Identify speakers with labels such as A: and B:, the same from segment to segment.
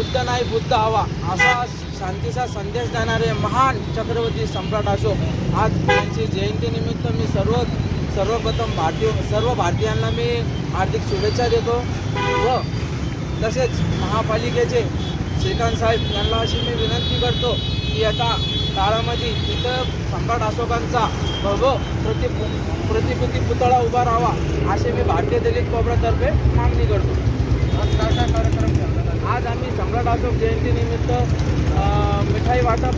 A: युद्ध नाही बुद्ध हवा असा शांतीचा संदेश देणारे महान चक्रवर्ती सम्राट अशोक आज त्यांची जयंतीनिमित्त मी सर्वप्रथम सर्व भारतीयांना मी हार्दिक शुभेच्छा देतो व तसेच महापालिकेचे श्रीकांत साहेब यांना अशी मी विनंती करतो की आता काळामध्ये इथं सम्राट अशोकांचा भव्य प्रतिकृती पुतळा उभा राहावा असे मी भारतीय दलित कोपऱ्यातर्फे मागणी करतो। आज काय काय कार्यक्रम करतात? आज आम्ही सम्राट अशोक जयंतीनिमित्त मिठाई वाटप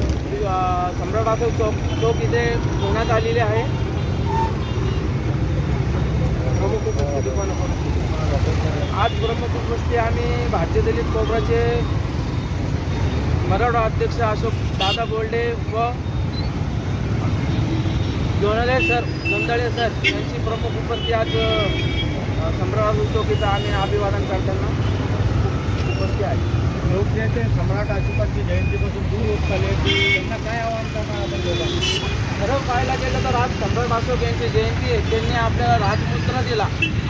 A: सम्राट अशोक चौक इथे ठेवण्यात आलेले आहे। आज प्रमुख उपस्थिती आम्ही भारतीय दलित कोपऱ्याचे मराठा अध्यक्ष अशोक दादा बोल्डे व जोंधळे सर यांची प्रमुख उपस्थिती आज सम्राट अशोक चौकीचं आम्ही अभिवादन करताना उपस्थित आहे। लोक जे ते सम्राट अशोकांची जयंतीपासून दूर होत चालले त्यांना काय आव्हान करणार आपण लोकांना? खरं पाहायला गेलं तर आज सम्राट अशोक यांची जयंती आहे। त्यांनी आपल्याला राजमुद्रा दिला।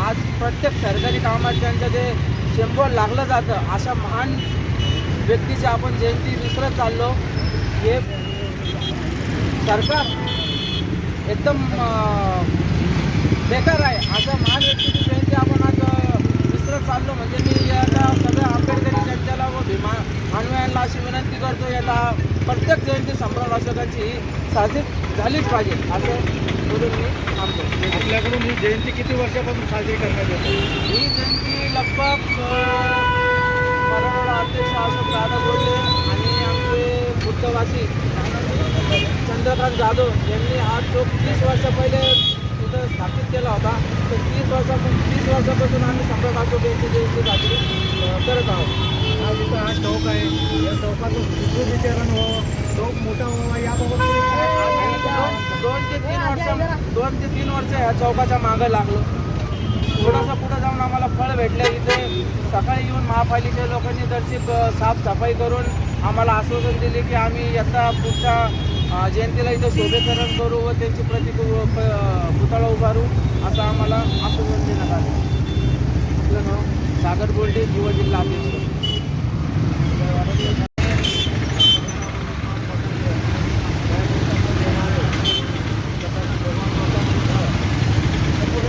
A: आज प्रत्येक सरकारी कामात त्यांचं ते सिंबॉल लागलं जातं। अशा महान व्यक्तीची आपण जयंती विसरत चाललो। हे सरकार एकदम बेकार आहे। अशा महान व्यक्तीची जयंती आपण आज विसरत चाललो म्हणजे मी याला सगळ्या आंबेडकरी जनतेला व मानवायांना अशी विनंती करतो याला प्रत्येक जयंती सम्राट अशोकांची ही साजरी झालीच पाहिजे असं बोलून मी थांबतो। आपल्याकडून ही जयंती किती वर्षापासून साजरी करण्यात येते? ही जयंती लगभग मराठा अध्यक्ष अशोक दादा बोलले आणि आमचे बुद्धवासी चंद्रकांत जाधव यांनी हा चौक 30 वर्ष पहिले इथं स्थापित केला होता। तर 30 वर्षापासून आम्ही सम्राट अशोक यांची जयंती साजरी करत आहोत। आज इथं हा चौक आहे। या चौकातून सुशोभीकरण व्हावं, चौक मोठा व्हावा याबाबत 2 ते 3 वर्ष ह्या चौकाच्या मागं लागलो। थोडासा पुढे जाऊन आम्हाला फळ भेटले। इथे सकाळी येऊन महापालिकेच्या लोकांनी दर्शिक साफसफाई करून आम्हाला आश्वासन दिले की आम्ही आता पुढच्या जयंतीला इथं शोभीकरण करू व त्यांची पुतळा उभारू असं आम्हाला आश्वासन देण्यात आले। आपलं नाव सागर बोल्डे, युवा जिल्हा अध्यक्ष।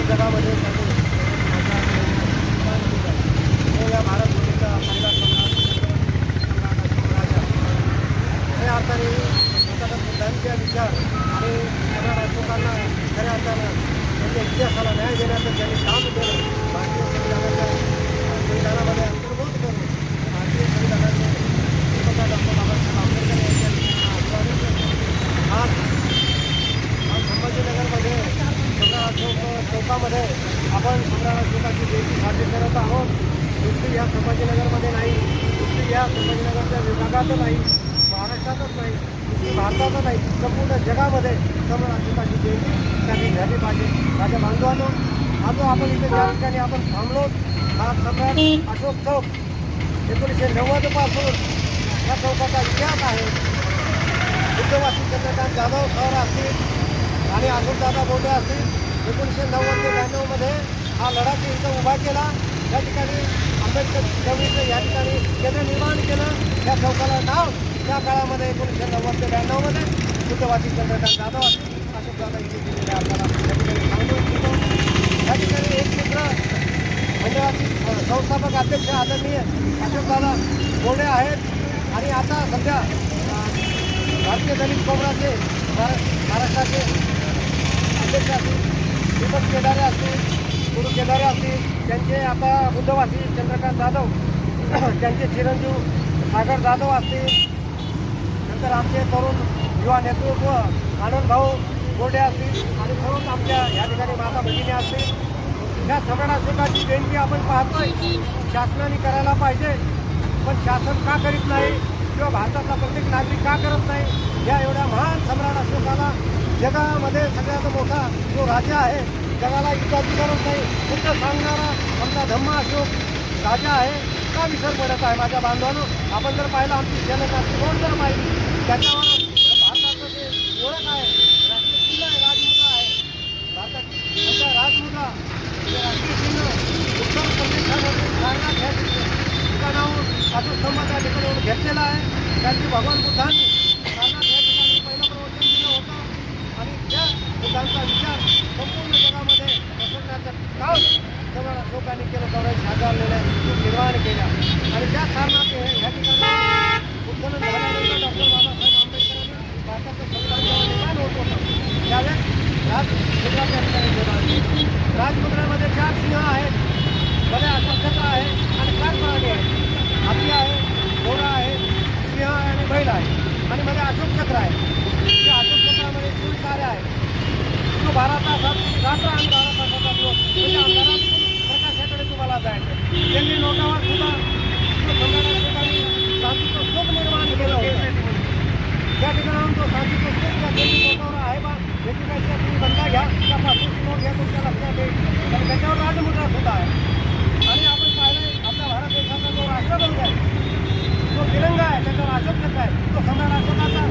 A: जगामध्ये भारत भूमीचा पहिला खऱ्या अर्थाने बुद्धांचे विचार आणि सम्राट अशोकांना खऱ्या अर्थानं त्यांच्या इतिहासाला न्याय देण्याचं त्यांनी काम केलं। भारतीय संविधानामध्ये अंतर्भूत करून भारतीय संविधानाचे डॉक्टर बाबासाहेब आंबेडकर यांच्या आज संभाजीनगरमध्ये सम्राट अशोक चौकामध्ये आपण सम्राट अशोकाची जयंती साजरी करत आहोत। नुसती ह्या संभाजीनगरमध्ये नाही, नुसती ह्या संभाजीनगरच्या विभागातच नाही, महाराष्ट्रातच नाही, नुसती भारतातच नाही, संपूर्ण जगामध्ये सम्राट अशोकाची जयंती त्याची झाली पाहिजे। माझ्या बांधवांनो, हा जो आपण इथे ज्या ठिकाणी आपण थांबलो हा सम्राट अशोक चौक 1990 पासून या चौकाचा इतिहास आहे। बुद्धवासी चंद्रकांत जाधव सर असतील आणि अशोकदादा बोलडे असतील 1990 ते 92मध्ये हा लढा इथं उभा केला। या ठिकाणी आंबेडकर चळवळीचं या ठिकाणी केंद्र निर्माण केलं। या चौकाला नाव त्या काळामध्ये 1990 ते 92मध्ये बुद्धवासी चंद्रकांत जाधव अशोकदादा इथे दिलेले आपल्याला या ठिकाणी सांगू इच्छितो। या ठिकाणी एक मित्र मंडळाचे संस्थापक अध्यक्ष आदरणीय अशोकदादा बोलडे आहेत आणि आता सध्या भारतीय दलित कोपऱ्याचे महाराष्ट्राचे अध्यक्ष असतील दीपक केदारे असतील, गुरु केदारे असतील, त्यांचे आता बुद्धवासी चंद्रकांत जाधव त्यांचे चिरंजीव सागर जाधव असतील, नंतर आमचे तरुण युवा नेतृत्व आनंद भाऊ बोर्डे असतील आणि सर्वच आमच्या या ठिकाणी माता भगिनी असतील। या सम्राट अशोकाची जयंती आपण पाहतोय शासनाने करायला पाहिजे, पण शासन का करीत नाही किंवा भारतातला प्रत्येक नागरिक का करत नाही? या एवढ्या महान सम्राट अशोकाला जगामध्ये सगळ्यात मोठा जो राजा आहे जगाला इत्यादी करत नाही फक्त सांगणारा आमचा धम्मा अशोक राजा आहे का विसर पडत आहे? माझ्या बांधवांनो, आपण जर पाहिलं आमची जनता कोण जर पाहिली त्याच्यावर भारताचं जे ओळख आहे राष्ट्रीय चिन्ह आहे राजमुद्रा आहे। भारतात आमचा राजमुद्रा राष्ट्रीय चिन्ह उत्तर प्रदेशामध्ये ठिकाणाहून अशोक स्तंभ त्या ठिकाणी घेतलेला आहे. त्यांनी भगवान बुद्धांनी सारनाथ या ठिकाणी पहिलं प्रवचन दिलं होतं आणि त्या बुद्धांचा विचार संपूर्ण जगामध्ये पसरण्याचं काम सम्राट अशोकांनी केलं. चौऱ्याऐंशी हजार लेण्या निर्माण केल्या आणि त्या सारनाथ ह्या ठिकाणी उत्खनन झाल्यानंतर डॉक्टर बाबासाहेब आंबेडकरांनी भारताचं संविधान जेव्हा निर्माण होत होतं त्यावेळेस राजमुद्रा त्या ठिकाणी निर्माण केली. राजमुद्रेमध्ये 4 सिंह आहेत, मध्ये अशोक चक्र आहे आणि 4 प्राणी आहेत. हाती आहे, घोडा आहे, सिंह आहे आणि बैल आहे आणि मध्ये अशोक चक्र आहे. त्या अशोक चक्रामध्ये 24 तारे आहेत. तो 12 तासात रात्र आणि 12 तासाचा दिवस म्हणजे अंधारात प्रकाशाकडे तुम्हाला जायचं. त्यांनी नोटावर सुद्धा सम्राटांनी शांतीचं स्तूप निर्माण केलं होतं. त्या ठिकाणाहून तो शांतीचं स्तूप त्या त्यांनी नोटावर आहे बा याची पैसे तुम्ही बंदा घ्या त्यापासून नोट घ्या तुमच्या लक्षात येईल आणि त्याच्यावर राजमुद्रा सुद्धा आहे. आणि आपण पाहिलं आपल्या भारत देशाचा जो राष्ट्रध्वज आहे जो तिरंगा आहे त्याच्यावर अशोक चक्र आहे. तो सम्राट अशोकाचा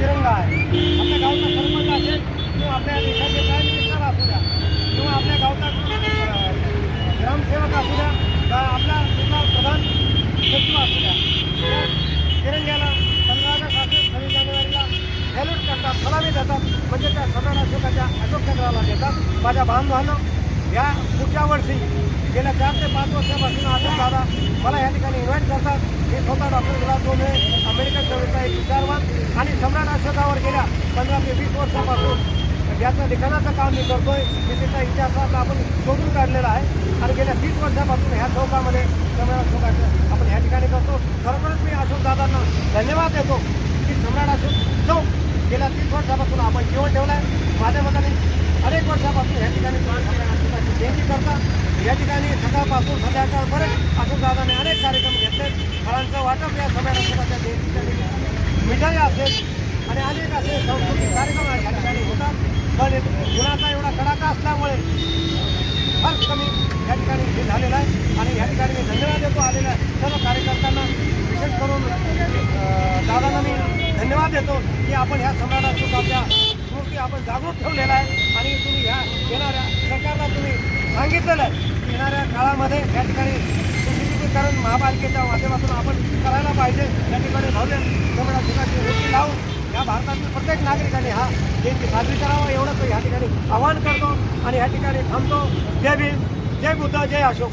A: तिरंगा आहे. आपल्या गावचा सरपंच असेल किंवा आपल्या देशाचे प्राईम मिनिस्टर असू द्या किंवा आपल्या गावचा ग्रामसेवक असू द्या का आपला जिल्हा प्रधान सचिव असू द्या त्या तिरंग्याला 15 ऑगस्ट असेल 26 जानेवारीला सॅल्यूट करतात, सलामी देतात म्हणजे त्या सम्राट अशोकाच्या अशोक चक्राला देतात. माझ्या बांधवांनो या पुढच्या वर्षी गेल्या 4 ते 5 वर्षापासून अशोक दादा मला या ठिकाणी इन्व्हाइट करतात. मी स्वतः डॉक्टर गुलाब डोंबळे अमेरिकन चळवळीचा एक विचारवान आणि सम्राट अशोकावर गेल्या 15 ते 20 वर्षापासून याचं लिखाणाचं काम मी करतोय. मी त्याच्या इतिहासात आपण शोधून काढलेला आहे आणि गेल्या 30 वर्षापासून ह्या चौकामध्ये सम्राट अशोकाचं आपण ह्या ठिकाणी करतो. खरोखरच मी अशोक दादांना धन्यवाद देतो की सम्राट अशोक चौक गेल्या 30 वर्षापासून आपण जीवन ठेवलं आहे. माझ्या मताने अनेक वर्षापासून ह्या ठिकाणी सम्राट अशोकाची जयंती करतात. या ठिकाणी सकाळपासून संध्याकाळपर्यंत अशोक दादाने अनेक कार्यक्रम घेतले. फळांचं वाटप या सम्राट अशोकाच्या जयंतीच्या निमित्ताने मिठाई असेल आणि अनेक असे सांस्कृतिक कार्यक्रम या ठिकाणी होतात. पण उन्हाचा एवढा कडाका असल्यामुळे फार कमी या ठिकाणी हे झालेलं आहे आणि या ठिकाणी मी धन्यवाद देतो आलेल्या सर्व कार्यकर्त्यांना. विशेष करून दादांना मी धन्यवाद देतो की आपण ह्या सम्राट अशोकाच्या स्मृती आपण जागृत ठेवलेला आहे आणि तुम्ही ह्या येणाऱ्या सरकारला तुम्ही सांगितलेलं आहे की येणाऱ्या काळामध्ये या ठिकाणी सुशोभीकरण महापालिकेच्या माध्यमातून आपण करायला पाहिजे. या ठिकाणी भव्य सम्राट अशोकाची मूर्ती लावून या भारतातील प्रत्येक नागरिकाने हा जयंती साजरी करावा एवढंच या ठिकाणी आवाहन करतो आणि या ठिकाणी थांबतो. जय भीम, जय बुद्ध, जय अशोक.